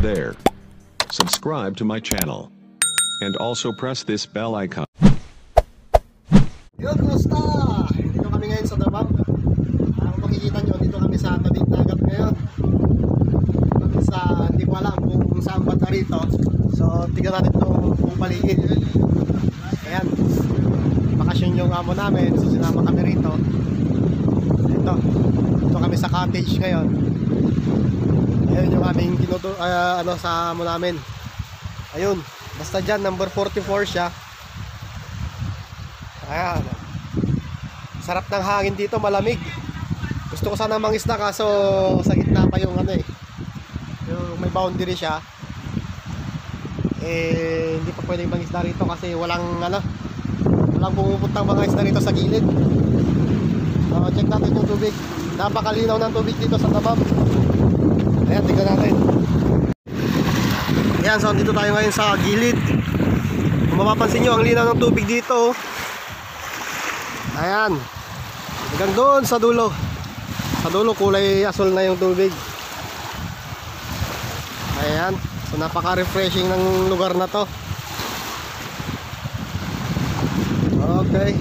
there. Subscribe to my channel. And also press this bell icon. Yo, kumusta? Dito kami ngayon sa Damam. Kung makikita nyo, dito kami sa tabing dagat ngayon. Kami sa, hindi ko alam kung saan banda rito. So, tignan natin itong paligid. Ayan. Bakasyon yung amo namin. So, sinama kami rito. Dito kami sa cottage ngayon. Ayun yung aming sa amo namin. Ayun. Basta dyan, number 44 siya. Ayan. Sarap ng hangin dito, malamig. Gusto ko sana mangisda kaso sa gitna pa yung yung may boundary siya. Hindi pa pwedeng mangisda rito kasi walang pumupuntang mga isda rito sa gilid. So, check natin yung tubig. Napakalinaw ng tubig dito sa Damam. Ayan, tingnan natin. Ayan, so dito tayo ngayon sa gilid. Kung mapapansin nyo, ang linaw ng tubig dito. Ayan. Hanggang doon sa dulo. Sa dulo kulay asul na yung tubig. Ayan. So napaka-refreshing ng lugar na to. Okay.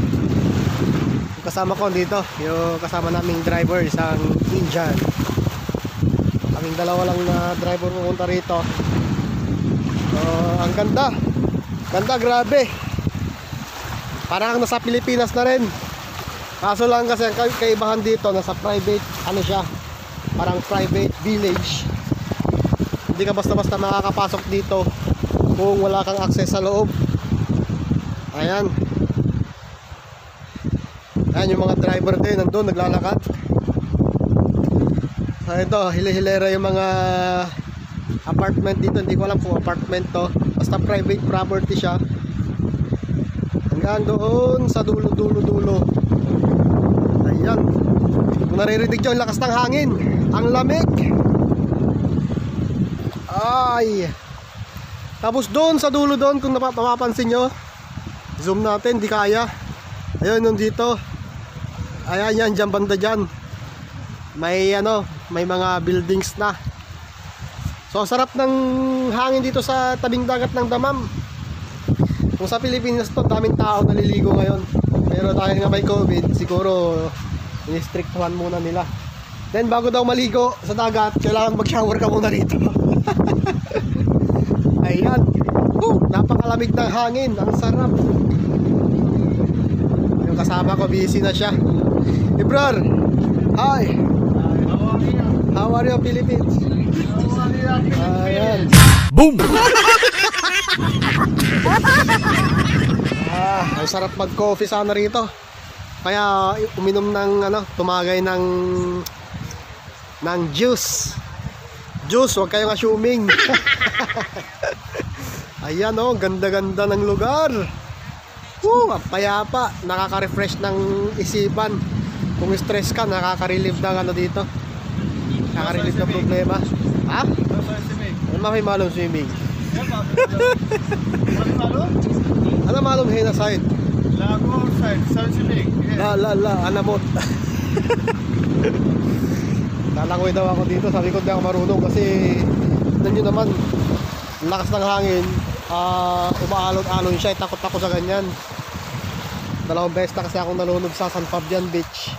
Yung kasama ko dito, yung kasama naming driver, isang Indian. Kaming dalawa lang na driver pupunta rito. So, ang ganda. Ganda, grabe. Parang nasa Pilipinas na rin. Kaso lang kasi ang kaibahan dito, nasa private, siya, parang private village. Hindi ka basta-basta makakapasok dito kung wala kang access sa loob. Ayan. Ayan yung mga driver din, nandun, naglalakad. So ito, hili-hilera yung mga apartment dito. Hindi ko alam kung apartment to. Basta private property siya. Hanggang doon sa dulo. Ayan. Kung naririnig nyo, ang lakas ng hangin. Ang lamig. Ay. Tapos doon sa dulo doon, kung napapansin nyo, zoom natin, di kaya. Ayun, yung dito. Ayan yan, dyan banda dyan. May may mga buildings na. So sarap ng hangin dito sa tabing dagat ng Damam. Kung sa Pilipinas to, daming tao naliligo ngayon. Pero dahil nga may COVID, siguro ini-strictuhan muna nila. Then bago daw maligo sa dagat, kailangan mag-shower ka muna rito. Ayan. Napakalamig ng hangin. Ang sarap. Yung kasama ko, busy na siya. Hey bro, hi. How are you, Philippines? Ayan. Boom! Ang sarap mag-coffee sana rito. Kaya uminom ng tumagay ng juice. Juice, wag kayong assuming. Ayan ganda-ganda ng lugar. Payapa, nakaka-refresh ng isipan. Kung stress ka, nakaka-relieve ng dito. Nakaka-relieve ng problema. Ha? May malong swimming. Ano malong hina side? Lago side, swimming. Anamot. Lalangoy daw ako dito, sabi ko hindi ako marunong kasi nandiyo naman, lakas ng hangin, umaalon-alon siya, takot ako sa ganyan. 2 beses na kasi akong nalunod sa San Fabian Beach.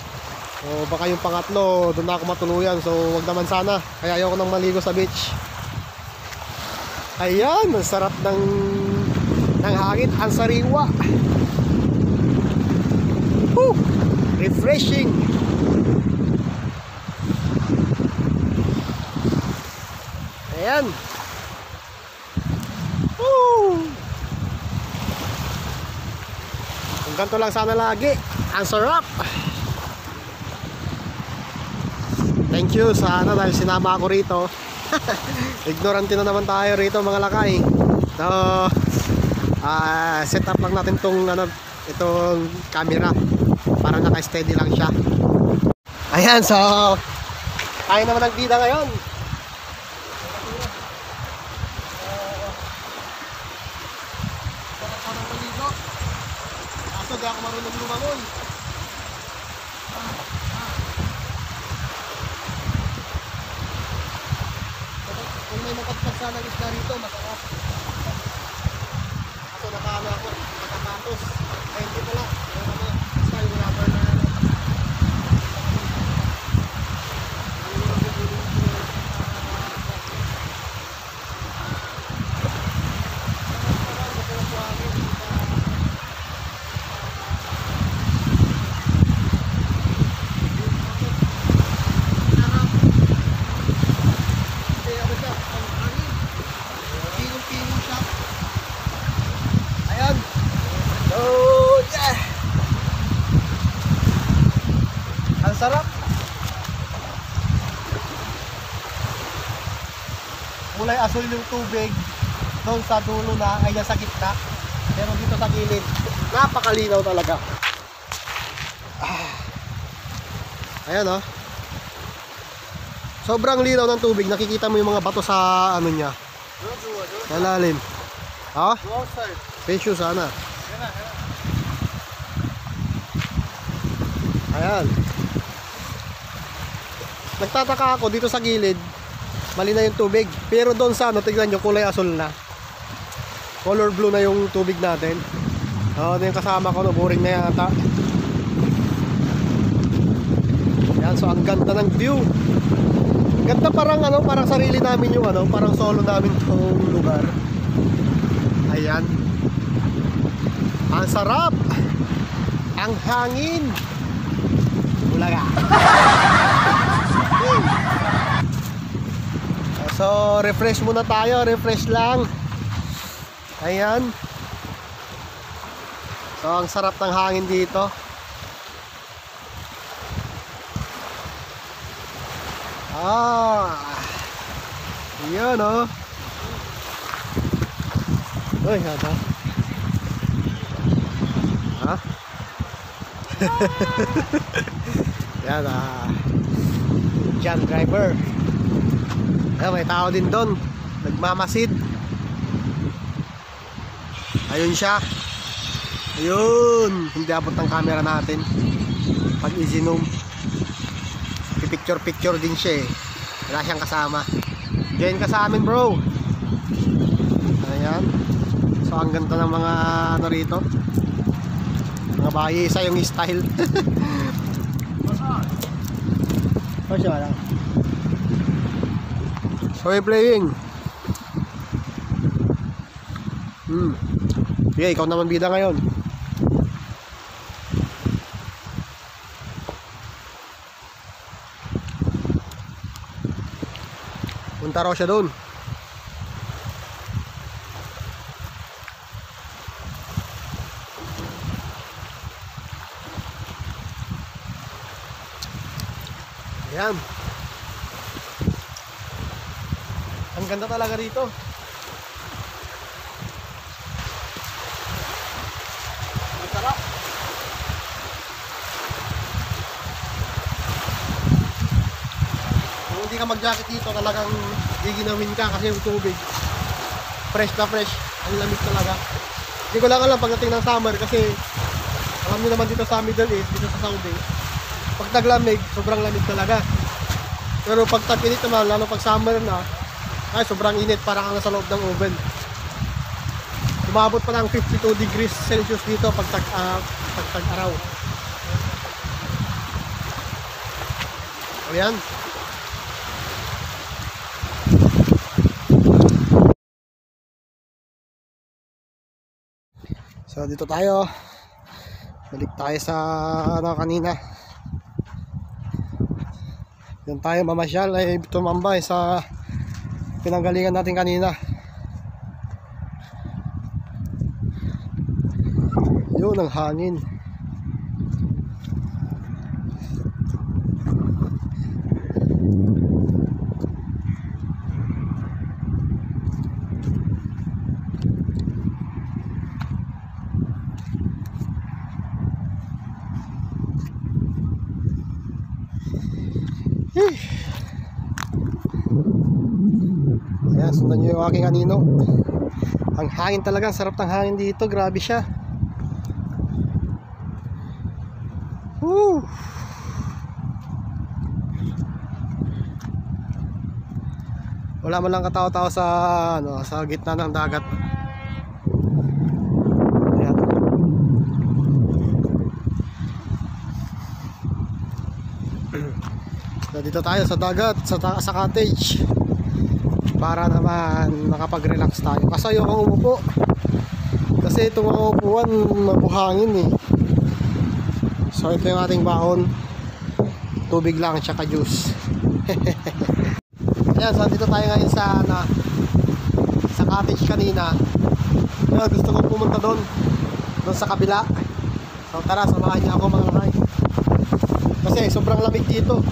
So baka yung pangatlo, doon na ako matuluyan, so wag naman sana, kaya ayoko nang maligo sa beach. Ayan, ang sarap ng hangin, ang sariwa. Refreshing. Ayan. Kung ganito lang sana lagi, ang sarap. Thank you sana dahil sinama ako rito. Ignorante na naman tayo rito mga lakay. So set up lang natin itong camera para naka-steady lang siya. Ayan, so tayo naman ang bida ngayon. Kaso di ako marunong lumangoy. Kung may tayo mapagpagsa ng isla rito, masarap. Kaso nakaano ako, nakapatos. Ay hindi pala, yung ano, basta yung rubber na ano. Sarap. Kulay asul yung tubig doon sa dulo na ay nasa gitna. Pero dito sa gilid, napakalinaw talaga. Ayan oh. Sobrang linaw ng tubig. Nakikita mo yung mga bato sa ano niya. Sa lalim. Ha? Pesyo sana. Ayan. Nagtataka ako dito sa gilid, mali na yung tubig. Pero doon sa ano, tignan nyo, kulay asul na. Color blue na yung tubig natin. Ano yung kasama ko, no, boring na yata. Yan, so ang ganda ng view. Ganda, parang ano, parang sarili namin yung ano, parang solo namin tong lugar. Ayan. Ang sarap. Ang hangin. Bulaga. So, refresh muna tayo. Refresh lang. Ayan. So, ang sarap ng hangin dito. Ayan oh. Uy, hata. Ha? Yan Indian driver. Ayan, may tao din doon, nagmamasid. Ayun siya. Ayun. Hindi abot ng camera natin pag i-zoom. Picture din siya eh. Wala siyang kasama. Join ka sa amin bro. Ayan. So ang ganda ng mga ano rito, mga bahay, isa yung style. Oh, siya lang. So we're playing. Okay, ikaw naman bida ngayon. Punta raw siya doon. Ayan. Ang ganda talaga rito. Ang sarap. Kung hindi ka mag-jacket dito, talagang giginawin ka kasi yung tubig fresh na fresh. Ang lamig talaga. Hindi ko lang alam pagdating ng summer kasi alam niyo naman dito sa Middle East, dito sa Saudi, pag taglamig, sobrang lamig talaga. Pero pag tag-init naman, lalo pag summer na, ay sobrang init, parang ang nasa loob ng oven. Umabot pa ng 52 degrees Celsius dito pag tag-araw. Ayan. So dito tayo. Balik tayo sa ano kanina. Yan tayo mamasyal ay tumambay sa pinanggalingan natin kanina. Yun ang hangin. Ayan, sundan nyo yung aking anino. Ang hangin talaga, ang sarap ng hangin dito. Grabe siya. Woo! Wala man lang katao-tao sa ano, sa gitna ng dagat. Ayan. So, dito tayo sa dagat, sa cottage. Para naman makapag-relax tayo. Kasi ayoko umupo. Kasi itong mga upuan mabuhangin eh. So ito yung ating baon. Tubig lang tsaka juice. Ayan, so dito tayo ngayon sa sa cottage kanina. Ayan, gusto kong pumunta doon sa kabila. So tara, samahan niyo ako mga kakay. Kasi sobrang lamig dito.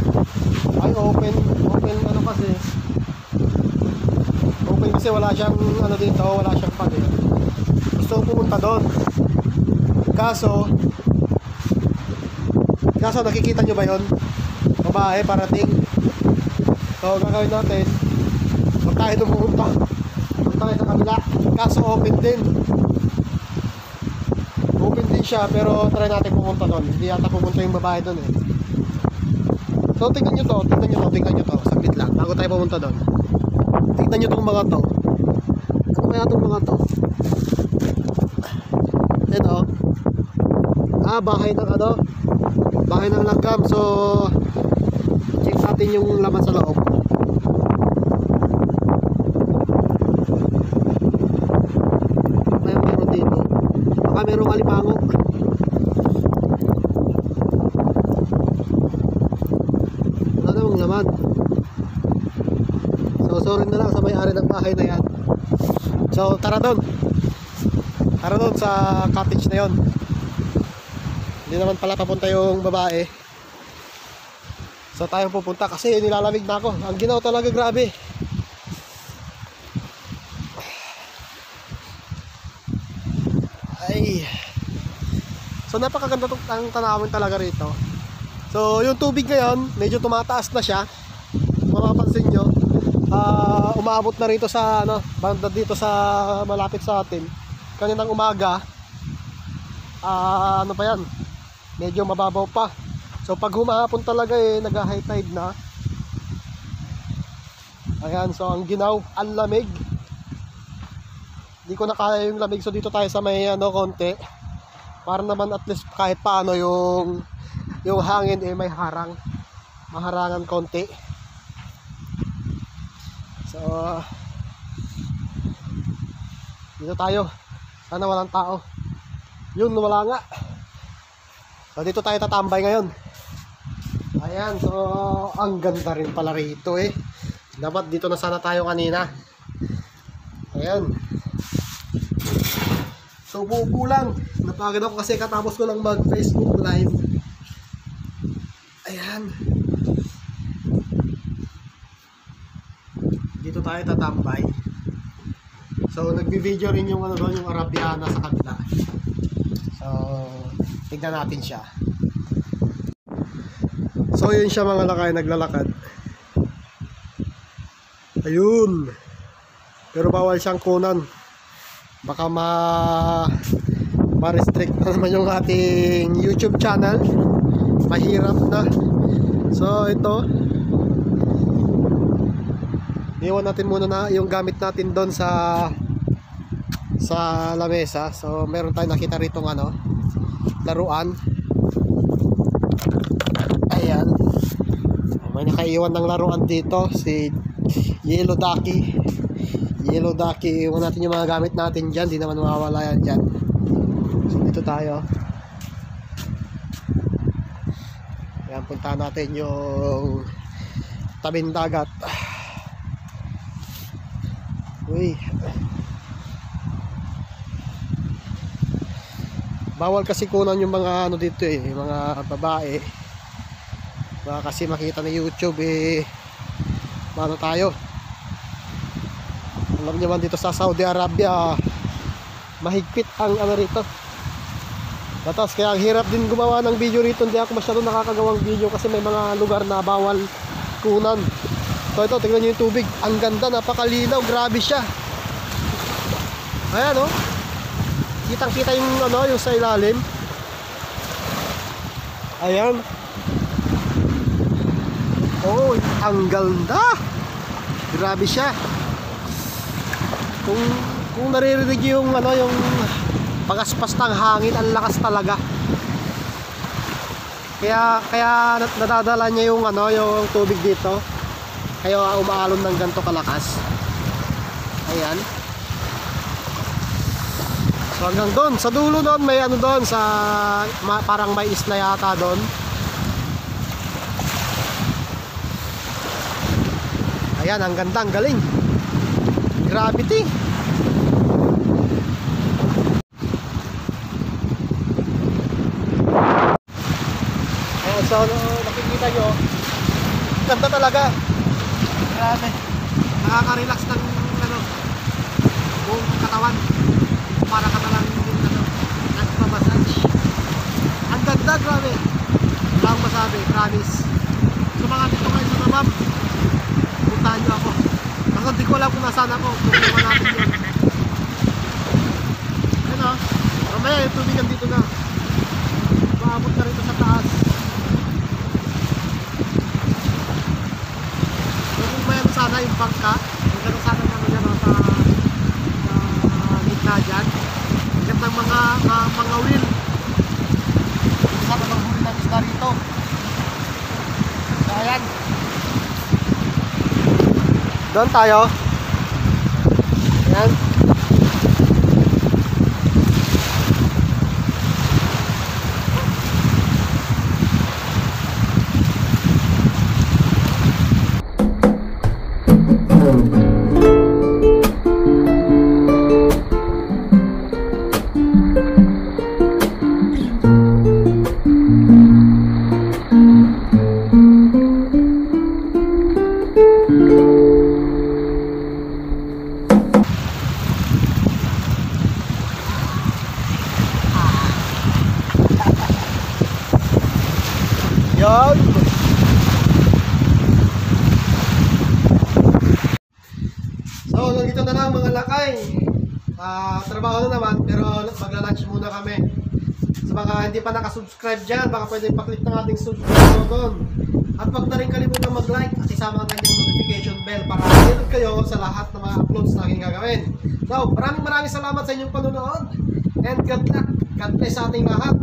Ay, open ano kasi. Open kasi wala siyang ano dito, wala siyang pag eh. Gusto kong pumunta doon. Kaso nakikita nyo ba yun? Babae parating. So gagawin natin, huwag tayo pumunta, huwag tayo sa kabila. Kaso open din siya, pero try natin pumunta doon. Hindi yata pumunta yung babae doon eh. So tingnan nyo to, saglit lang bago tayo pumunta doon. Tingnan nyo tong mga to. Ano kaya tong mga to? Ito. Bahay ng ano? Bahay ng langgam. So check natin yung laman sa loob. Meron dito. Baka merong alimango. Wala namang laman. So sorry na lang sa may-ari ng bahay na yan. So tara doon sa cottage na yon. Hindi naman pala papunta yung babae. So tayo pupunta kasi nilalamig na ako. Ang ginaw talaga, grabe. Ay. So napakaganda ang tanawin talaga rito. So yung tubig ngayon medyo tumataas na siya. Mapapansin nyo, umaabot na rito sa banda dito sa malapit sa atin. Kaninang umaga, ano pa yan, medyo mababaw pa. So pag humahapon talaga nag-high tide na. Ayan, so ang ginaw, ang lamig. Hindi ko na kaya yung lamig, so dito tayo sa may konti. Para naman at least kahit paano yung hangin may maharangan konti. So dito tayo. Sana walang tao. Yun, wala nga. So dito tayo tatambay ngayon. Ayan, so ang ganda rin pala rito eh. Dapat dito na sana tayo kanina. Ayan. So buo lang. Napagod ako kasi katapos ko lang mag Facebook live. Ayan. Dito tayo tatambay. So nagbi-video rin yung yung Arabiana sa kabila. So tignan natin siya. So yun siya mga lakay, naglalakad. Ayun. Pero bawal siyang kunan. Baka ma-restrict na naman yung ating YouTube channel. Mahirap na. So ito, iwan natin muna na yung gamit natin doon sa lamesa. So meron tayong nakita rito laruan. Ayan, may nakaiwan ng laruan dito, si Yellow Ducky. Iwan natin yung mga gamit natin dyan. Di naman mawawala yan dyan. So dito tayo. Ayan, puntahan natin yung tabing dagat. Uy, bawal kasi kunan yung mga dito yung mga babae. Baka kasi makita na YouTube paano tayo. Alam niyo man dito sa Saudi Arabia, mahigpit ang rito. Tapos kaya ang hirap din gumawa ng video rito. Hindi ako masyado nakakagawang video kasi may mga lugar na bawal kunan. So ito, tingnan nyo yung tubig. Ang ganda, napakalinaw, grabe siya. Ayan kitang kita yung yung sa ilalim. Ayan. Oh, ang ganda. Grabe siya. Kung naririnig yung ano, yung pagaspas ng hangin, ang lakas talaga. Kaya nadadala niya yung ano, yung tubig dito. Kaya umaalon ng ganito kalakas. Ayan. So hanggang doon, sa dulo doon, may ano doon, parang may isla yata doon. Ayan, ang ganda, ang galing. Gravity. Ayan, so nakikita nyo, ganda talaga. Grabe. Nakaka-relax ng ano, buong katawan. Para ka na lang ano, nagpa-massage. Ang ganda, grabe. Wala akong masabi, promise. So mga dito kayo sa Namam, puntahan nyo ako. Kasi hindi ko alam kung nasaan ako. Kung natin yun. Ayun o, mamaya yung tubigan dito na. Maabot na rito sa taas. So kung mayroon sana yung bangka, kung gano'n sana naman yan sa gitna dyan. Ganda ng mga wheel. Sana maghuli ng isda rito. So ayan. Doon tayo. Ayan. Yun. So, nandito na lang mga lakay. Trabaho na naman, pero magla-lunch muna kami. Sa mga hindi pa nakasubscribe dyan, baka pwede pa-click ng ating subscribe button. At huwag na rin kalimutan mag-like at isama ang kanyang notification bell para updated kayo sa lahat ng mga uploads na aking gagawin. So, maraming salamat sa inyong panonood. And God bless sa ating lahat.